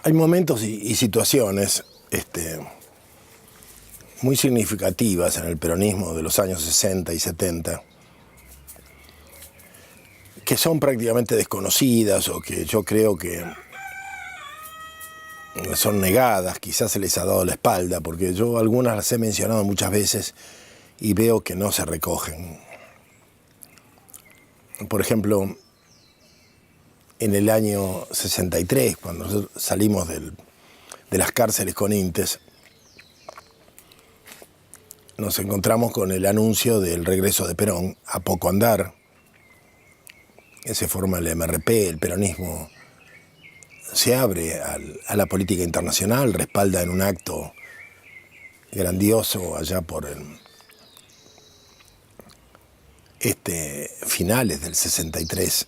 Hay momentos y situaciones muy significativas en el peronismo de los años 60 y 70 que son prácticamente desconocidas o que yo creo que son negadas, quizás se les ha dado la espalda, porque yo algunas las he mencionado muchas veces y veo que no se recogen. Por ejemplo, en el año 63, cuando nosotros salimos de las cárceles con Intes, nos encontramos con el anuncio del regreso de Perón a poco andar. Se forma el MRP, el peronismo se abre a la política internacional, respalda en un acto grandioso allá por finales del 63,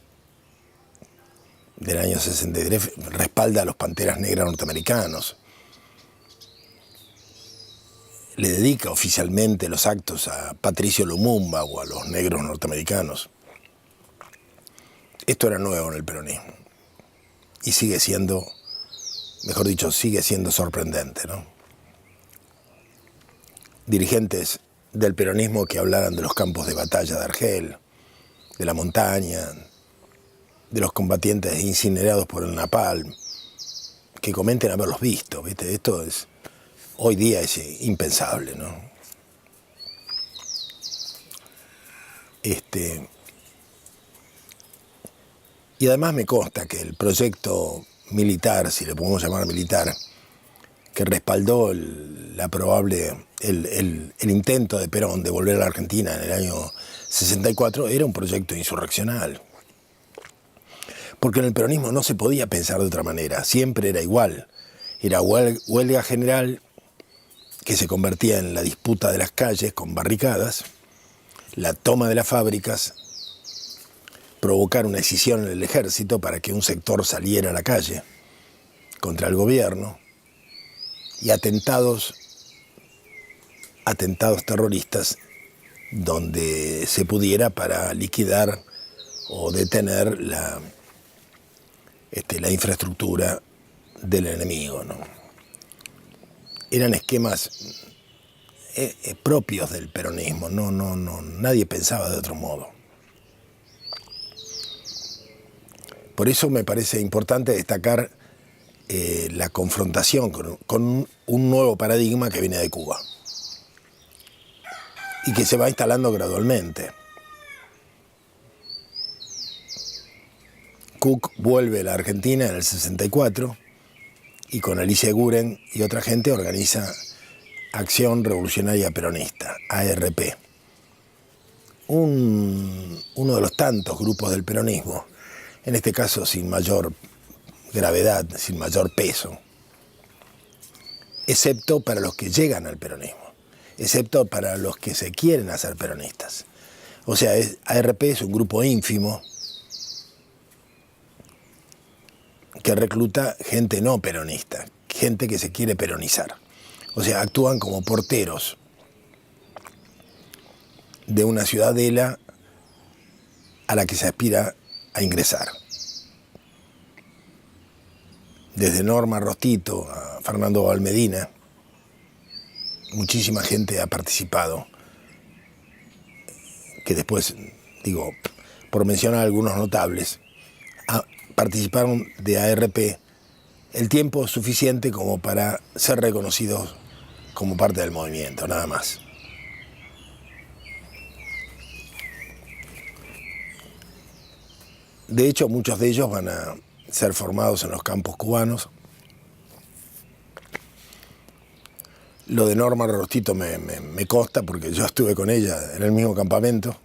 del año 63, respalda a los Panteras Negras norteamericanos. Le dedica oficialmente los actos a Patricio Lumumba o a los negros norteamericanos. Esto era nuevo en el peronismo y sigue siendo, mejor dicho, sigue siendo sorprendente, ¿no? Dirigentes del peronismo que hablaran de los campos de batalla de Argel, de la montaña, de los combatientes incinerados por el napalm, que comenten haberlos visto, ¿viste? Esto es, hoy día es impensable, ¿no? Y además me consta que el proyecto militar, si le podemos llamar militar, que respaldó el intento de Perón de volver a la Argentina en el año 64, era un proyecto insurreccional. Porque en el peronismo no se podía pensar de otra manera, siempre era igual. Era huelga general que se convertía en la disputa de las calles con barricadas, la toma de las fábricas, provocar una escisión en el ejército para que un sector saliera a la calle contra el gobierno y atentados terroristas donde se pudiera para liquidar o detener la infraestructura del enemigo, ¿no? Eran esquemas propios del peronismo, nadie pensaba de otro modo. Por eso me parece importante destacar la confrontación con un nuevo paradigma que viene de Cuba y que se va instalando gradualmente. Cook vuelve a la Argentina en el 64 y con Alicia Guren y otra gente organiza Acción Revolucionaria Peronista, ARP. Uno de los tantos grupos del peronismo, en este caso sin mayor gravedad, sin mayor peso, excepto para los que llegan al peronismo, excepto para los que se quieren hacer peronistas. O sea, ARP es un grupo ínfimo que recluta gente no peronista, gente que se quiere peronizar. O sea, actúan como porteros de una ciudadela a la que se aspira a ingresar. Desde Norma Rostito a Fernando Valmedina, muchísima gente ha participado, que después, digo, por mencionar algunos notables, participaron de ARP el tiempo suficiente como para ser reconocidos como parte del movimiento, nada más. De hecho, muchos de ellos van a ser formados en los campos cubanos. Lo de Norma Rostito me consta porque yo estuve con ella en el mismo campamento.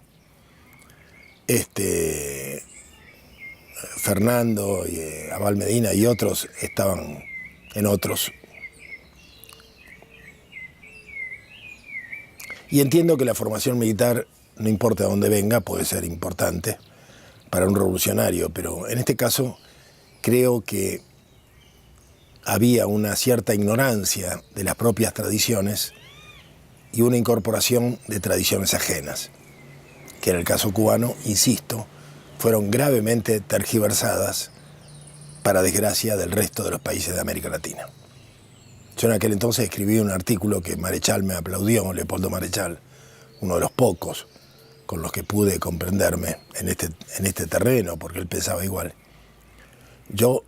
Fernando y Abal Medina y otros estaban en otros. Y entiendo que la formación militar, no importa de dónde venga, puede ser importante para un revolucionario, pero en este caso creo que había una cierta ignorancia de las propias tradiciones y una incorporación de tradiciones ajenas, que en el caso cubano, insisto, fueron gravemente tergiversadas para desgracia del resto de los países de América Latina. Yo en aquel entonces escribí un artículo que Marechal me aplaudió, Leopoldo Marechal, uno de los pocos con los que pude comprenderme en este terreno, porque él pensaba igual. Yo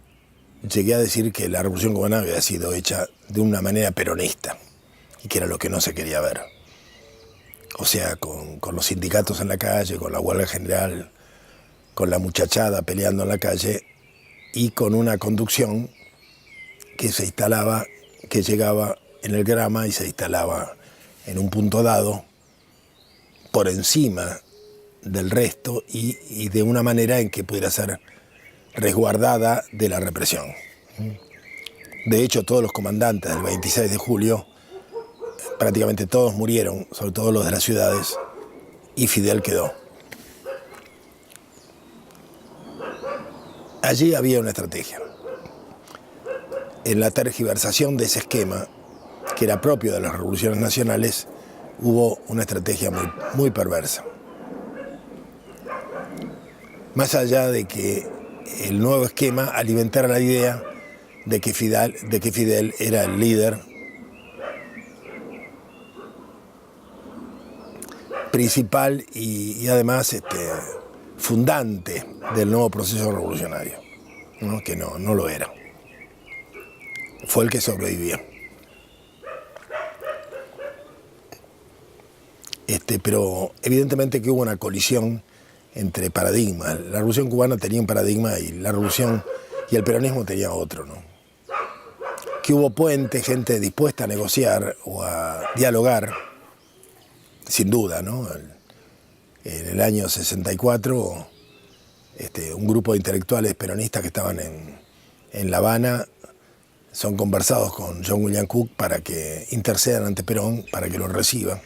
llegué a decir que la Revolución Cubana había sido hecha de una manera peronista, y que era lo que no se quería ver. O sea, con los sindicatos en la calle, con la huelga general, con la muchachada peleando en la calle, y con una conducción que se instalaba, que llegaba en el grama y se instalaba en un punto dado, por encima del resto y de una manera en que pudiera ser resguardada de la represión. De hecho, todos los comandantes del 26 de julio, prácticamente todos murieron, sobre todo los de las ciudades, y Fidel quedó. Allí había una estrategia. En la tergiversación de ese esquema, que era propio de las revoluciones nacionales, hubo una estrategia muy perversa. Más allá de que el nuevo esquema alimentara la idea de que Fidel era el líder principal y además fundante del nuevo proceso revolucionario, ¿no? Que no lo era. Fue el que sobrevivió. Pero evidentemente que hubo una colisión entre paradigmas. La Revolución Cubana tenía un paradigma y la Revolución y el peronismo tenía otro, ¿no? Que hubo puente, gente dispuesta a negociar o a dialogar, sin duda, ¿no? En el año 64, un grupo de intelectuales peronistas que estaban en La Habana son conversados con John William Cook para que intercedan ante Perón, para que lo reciba.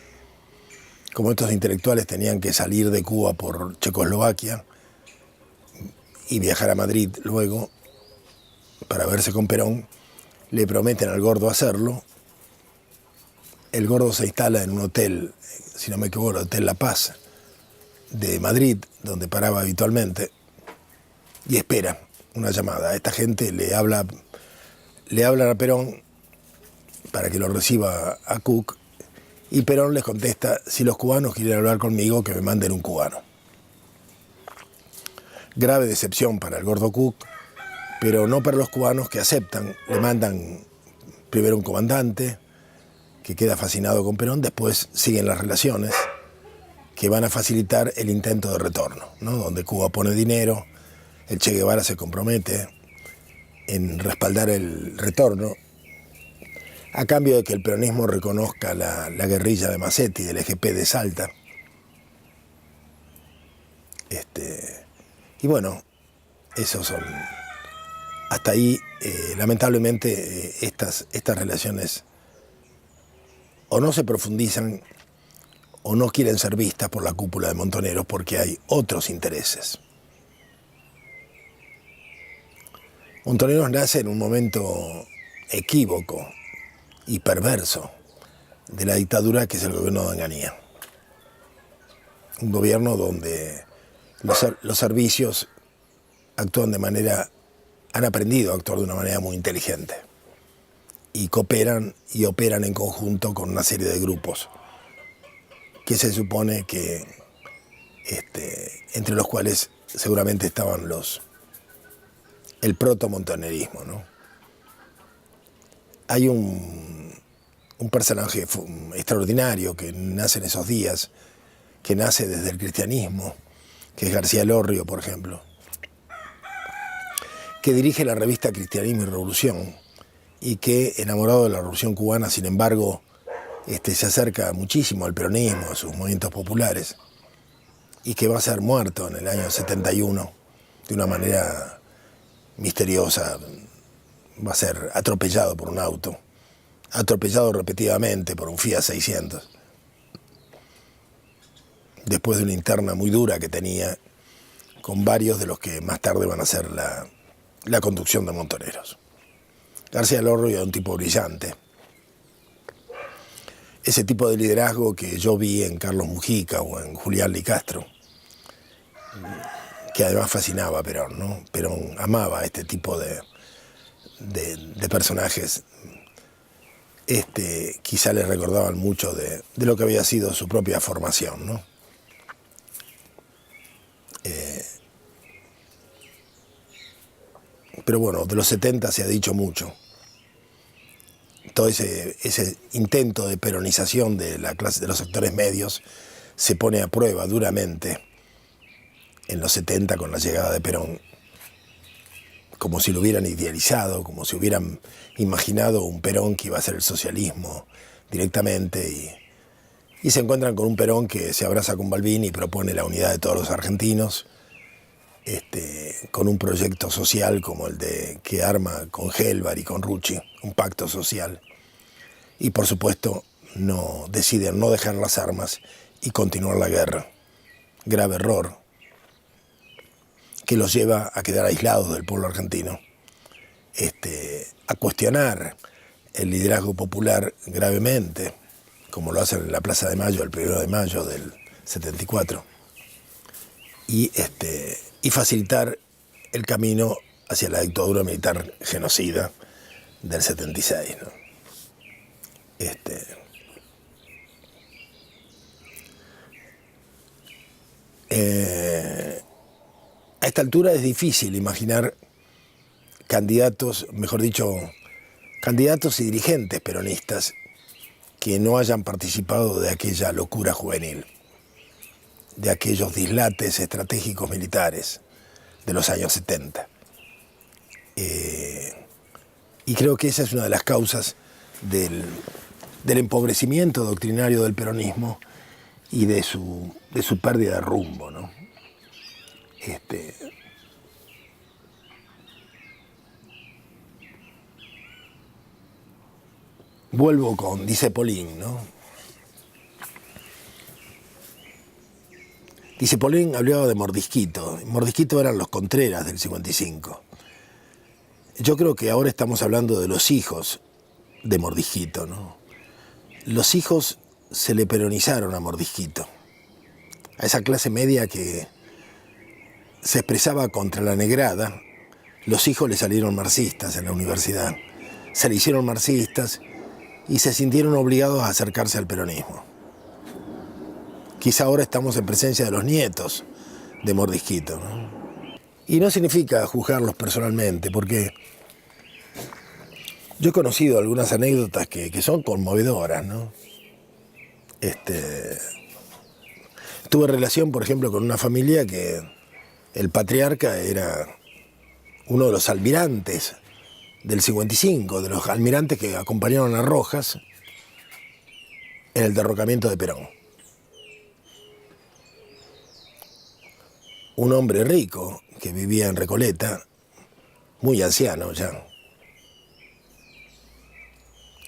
Como estos intelectuales tenían que salir de Cuba por Checoslovaquia y viajar a Madrid luego para verse con Perón, le prometen al Gordo hacerlo. El Gordo se instala en un hotel, si no me equivoco, el Hotel La Paz de Madrid, donde paraba habitualmente, y espera una llamada. Esta gente le hablan a Perón para que lo reciba a Cook, y Perón les contesta: si los cubanos quieren hablar conmigo, que me manden un cubano. Grave decepción para el Gordo Cook, pero no para los cubanos, que aceptan. Le mandan primero un comandante que queda fascinado con Perón, después siguen las relaciones que van a facilitar el intento de retorno, ¿no? Donde Cuba pone dinero, el Che Guevara se compromete en respaldar el retorno, a cambio de que el peronismo reconozca la guerrilla de Macetti, del EGP de Salta. Y bueno, esos son... Hasta ahí, lamentablemente, estas relaciones o no se profundizan o no quieren ser vistas por la cúpula de Montoneros, porque hay otros intereses. Montoneros nace en un momento equívoco y perverso de la dictadura, que es el gobierno de Onganía. Un gobierno donde los servicios han aprendido a actuar de una manera muy inteligente y cooperan y operan en conjunto con una serie de grupos que se supone que entre los cuales seguramente estaban el proto-montonerismo, ¿no? Hay un personaje extraordinario que nace en esos días, que nace desde el cristianismo, que es García Lorrio, por ejemplo, que dirige la revista Cristianismo y Revolución, y que, enamorado de la Revolución Cubana, sin embargo, se acerca muchísimo al peronismo, a sus movimientos populares, y que va a ser muerto en el año 71 de una manera misteriosa. Va a ser atropellado por un auto, atropellado repetidamente por un Fiat 600, después de una interna muy dura que tenía con varios de los que más tarde van a ser la conducción de Montoneros. García Lorrio era un tipo brillante. Ese tipo de liderazgo que yo vi en Carlos Mujica o en Julián Licastro, que además fascinaba a Perón, ¿no? Perón amaba este tipo de personajes. Quizá les recordaban mucho de lo que había sido su propia formación, ¿no? Pero bueno, de los 70 se ha dicho mucho. Todo ese intento de peronización de la clase, de los sectores medios, se pone a prueba duramente en los 70 con la llegada de Perón, como si lo hubieran idealizado, como si hubieran imaginado un Perón que iba a hacer el socialismo directamente, y se encuentran con un Perón que se abraza con Balbín y propone la unidad de todos los argentinos, con un proyecto social como el que arma con Helvar y con Rucci, un pacto social. Y por supuesto deciden no dejar las armas y continuar la guerra. Grave error que los lleva a quedar aislados del pueblo argentino, a cuestionar el liderazgo popular gravemente, como lo hacen en la Plaza de Mayo, el 1 de mayo del 74, y facilitar el camino hacia la dictadura militar genocida del 76, ¿no? A esta altura es difícil imaginar candidatos, mejor dicho, candidatos y dirigentes peronistas que no hayan participado de aquella locura juvenil, de aquellos dislates estratégicos militares de los años 70. Y creo que esa es una de las causas del empobrecimiento doctrinario del peronismo y de su pérdida de rumbo, ¿no? Vuelvo con, dice Polín, ¿no? Dice Polín, hablaba de Mordisquito. Mordisquito eran los Contreras del 55. Yo creo que ahora estamos hablando de los hijos de Mordisquito, ¿no? Los hijos se le peronizaron a Mordisquito, a esa clase media que se expresaba contra la negrada. Los hijos le salieron marxistas en la universidad, se le hicieron marxistas y se sintieron obligados a acercarse al peronismo. Quizá ahora estamos en presencia de los nietos de Mordisquito, ¿no? Y no significa juzgarlos personalmente, porque yo he conocido algunas anécdotas que son conmovedoras, ¿no? Tuve relación, por ejemplo, con una familia que el patriarca era uno de los almirantes del 55, de los almirantes que acompañaron a Rojas en el derrocamiento de Perón. Un hombre rico que vivía en Recoleta, muy anciano ya.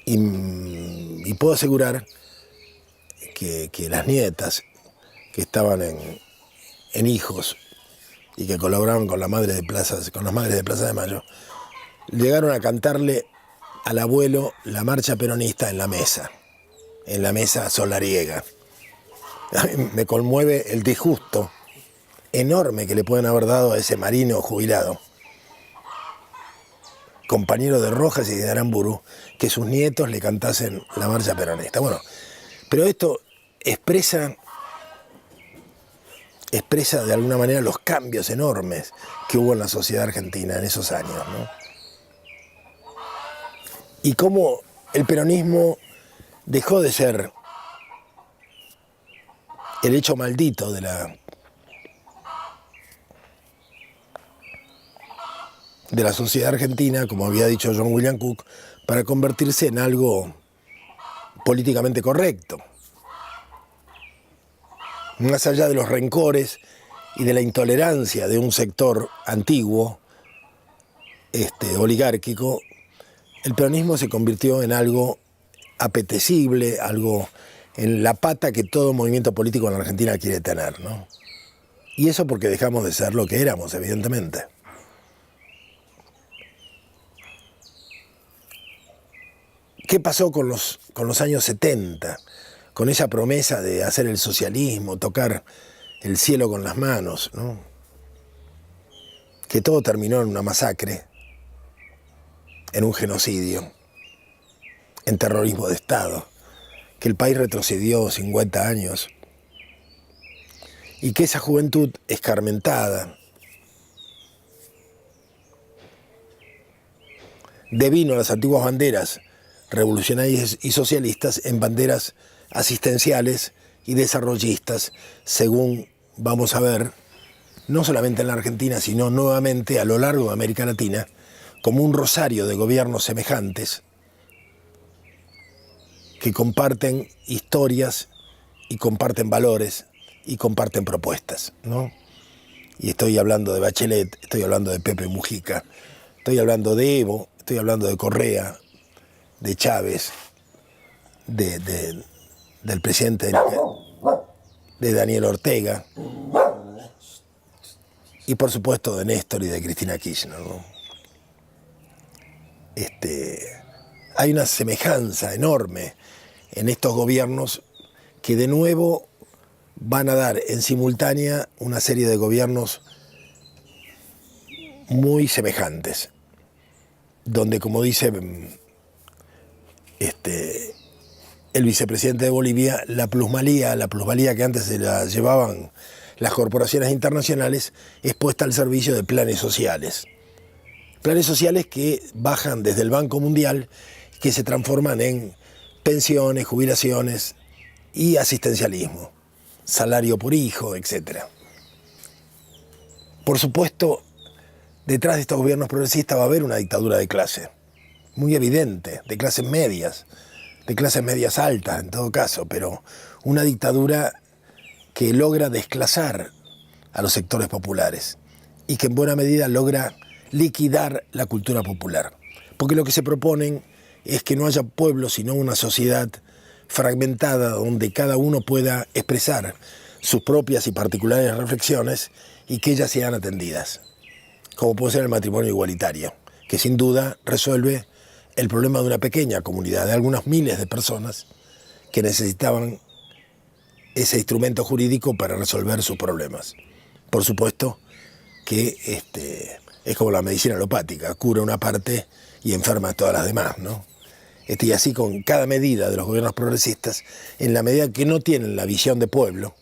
Y puedo asegurar que las nietas que estaban en Hijos y que colaboraban con las madres de Plaza de Mayo, llegaron a cantarle al abuelo la marcha peronista en la mesa solariega. A mí me conmueve el disgusto enorme que le pueden haber dado a ese marino jubilado, compañero de Rojas y de Aramburu, que sus nietos le cantasen la marcha peronista. Bueno, pero esto expresa de alguna manera los cambios enormes que hubo en la sociedad argentina en esos años, ¿no? Y cómo el peronismo dejó de ser el hecho maldito de la sociedad argentina, como había dicho John William Cook, para convertirse en algo políticamente correcto. Más allá de los rencores y de la intolerancia de un sector antiguo, oligárquico, el peronismo se convirtió en algo apetecible, algo en la pata que todo movimiento político en la Argentina quiere tener, ¿no? Y eso porque dejamos de ser lo que éramos, evidentemente. ¿Qué pasó con los años 70? Con esa promesa de hacer el socialismo, tocar el cielo con las manos, ¿no? que todo terminó en una masacre, en un genocidio, en terrorismo de Estado, que el país retrocedió 50 años y que esa juventud escarmentada devino las antiguas banderas revolucionarias y socialistas en banderas asistenciales y desarrollistas, según vamos a ver, no solamente en la Argentina, sino nuevamente a lo largo de América Latina, como un rosario de gobiernos semejantes que comparten historias y comparten valores y comparten propuestas, ¿no? Y estoy hablando de Bachelet, estoy hablando de Pepe Mujica, estoy hablando de Evo, estoy hablando de Correa, de Chávez, del presidente de Daniel Ortega y por supuesto de Néstor y de Cristina Kirchner, ¿no? Hay una semejanza enorme en estos gobiernos que de nuevo van a dar en simultánea una serie de gobiernos muy semejantes, donde, como dice el vicepresidente de Bolivia, la plusvalía que antes se la llevaban las corporaciones internacionales es puesta al servicio de planes sociales. Planes sociales que bajan desde el Banco Mundial, que se transforman en pensiones, jubilaciones y asistencialismo, salario por hijo, etc. Por supuesto, detrás de estos gobiernos progresistas va a haber una dictadura de clase, muy evidente, de clases medias altas en todo caso, pero una dictadura que logra desclasar a los sectores populares y que en buena medida logra liquidar la cultura popular. Porque lo que se proponen es que no haya pueblo, sino una sociedad fragmentada donde cada uno pueda expresar sus propias y particulares reflexiones y que ellas sean atendidas, como puede ser el matrimonio igualitario, que sin duda resuelve el problema de una pequeña comunidad, de algunas miles de personas que necesitaban ese instrumento jurídico para resolver sus problemas. Por supuesto que es como la medicina alopática, cura una parte y enferma a todas las demás, ¿no? Y así con cada medida de los gobiernos progresistas, en la medida que no tienen la visión de pueblo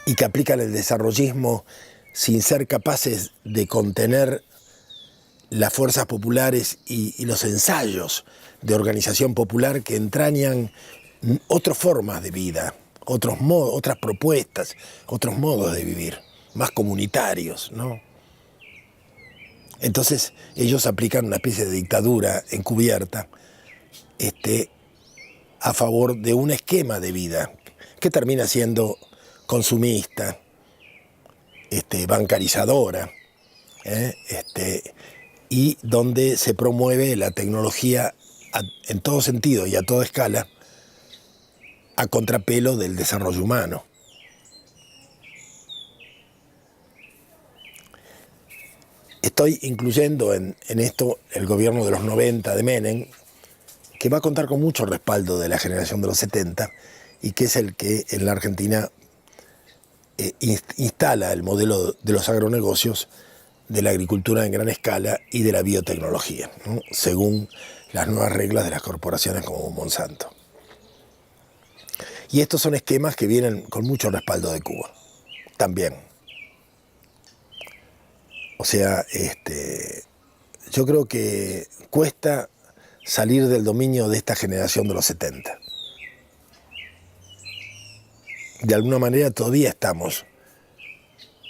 y que aplican el desarrollismo sin ser capaces de contener las fuerzas populares y los ensayos de organización popular que entrañan otras formas de vida, otros modos, otras propuestas, otros modos de vivir, más comunitarios, ¿no? Entonces ellos aplican una especie de dictadura encubierta a favor de un esquema de vida que termina siendo consumista, bancarizadora, y donde se promueve la tecnología en todo sentido y a toda escala a contrapelo del desarrollo humano. Estoy incluyendo en esto el gobierno de los 90 de Menem, que va a contar con mucho respaldo de la generación de los 70 y que es el que en la Argentina instala el modelo de los agronegocios, de la agricultura en gran escala y de la biotecnología, ¿no? Según las nuevas reglas de las corporaciones como Monsanto. Y estos son esquemas que vienen con mucho respaldo de Cuba, también. O sea, yo creo que cuesta salir del dominio de esta generación de los 70. De alguna manera todavía estamos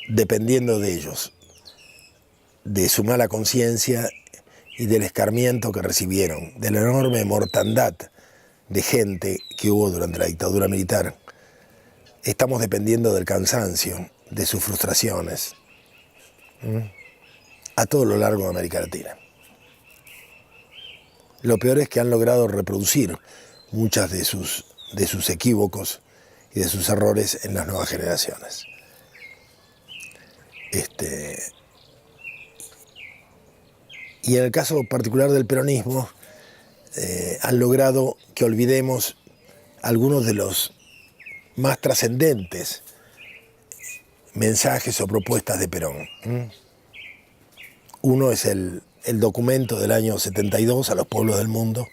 dependiendo de ellos, de su mala conciencia y del escarmiento que recibieron, de la enorme mortandad de gente que hubo durante la dictadura militar. Estamos dependiendo del cansancio, de sus frustraciones, a todo lo largo de América Latina. Lo peor es que han logrado reproducir muchas de sus equívocos y de sus errores en las nuevas generaciones. Y en el caso particular del peronismo, han logrado que olvidemos algunos de los más trascendentes mensajes o propuestas de Perón. Uno es el documento del año 72 a los pueblos del mundo,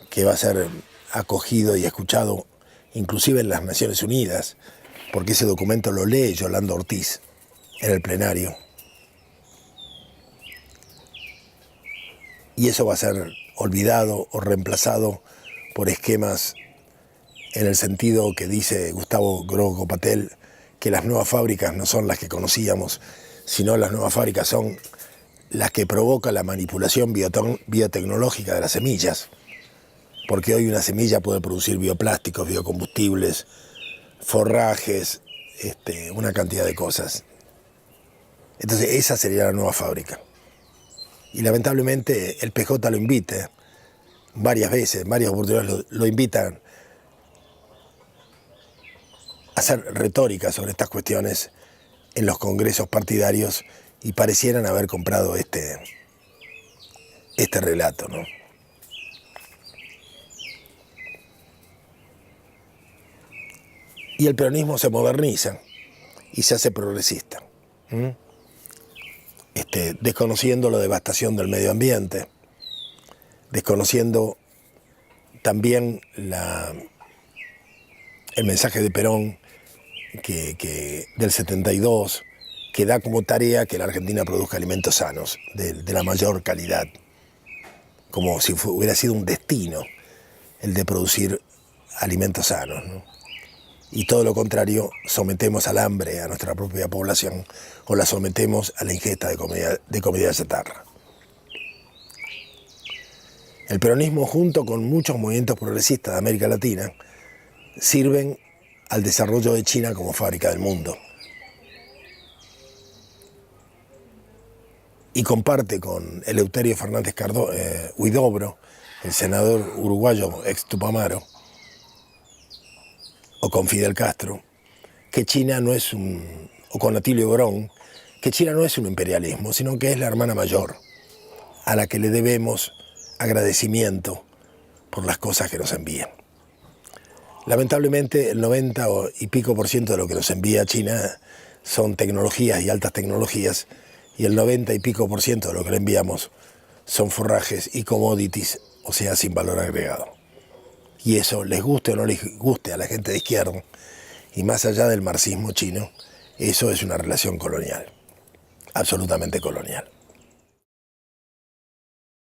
que va a ser acogido y escuchado inclusive en las Naciones Unidas, porque ese documento lo lee Yolanda Ortiz en el plenario. Y eso va a ser olvidado o reemplazado por esquemas en el sentido que dice Gustavo Grogo Patel, que las nuevas fábricas no son las que conocíamos, sino las nuevas fábricas son las que provoca la manipulación biotecnológica de las semillas, porque hoy una semilla puede producir bioplásticos, biocombustibles, forrajes, una cantidad de cosas. Entonces esa sería la nueva fábrica. Y lamentablemente el PJ lo invita varias veces, varias oportunidades lo invitan a hacer retórica sobre estas cuestiones en los congresos partidarios y parecieran haber comprado este relato, ¿no? Y el peronismo se moderniza y se hace progresista, desconociendo la devastación del medio ambiente, desconociendo también el mensaje de Perón del 72, que da como tarea que la Argentina produzca alimentos sanos, de la mayor calidad, como si hubiera sido un destino el de producir alimentos sanos, ¿no? Y todo lo contrario, sometemos al hambre a nuestra propia población o la sometemos a la ingesta de comida chatarra. El peronismo, junto con muchos movimientos progresistas de América Latina, sirven al desarrollo de China como fábrica del mundo. Y comparte con Eleuterio Fernández Huidobro, el senador uruguayo ex Tupamaro, o con Fidel Castro, que China no es o con Atilio Borón, que China no es un imperialismo, sino que es la hermana mayor, a la que le debemos agradecimiento por las cosas que nos envían. Lamentablemente, el 90 y pico % de lo que nos envía China son tecnologías y altas tecnologías, y el 90 y pico % de lo que le enviamos son forrajes y commodities, o sea, sin valor agregado. Y eso, les guste o no les guste a la gente de izquierda, y más allá del marxismo chino, eso es una relación colonial, absolutamente colonial.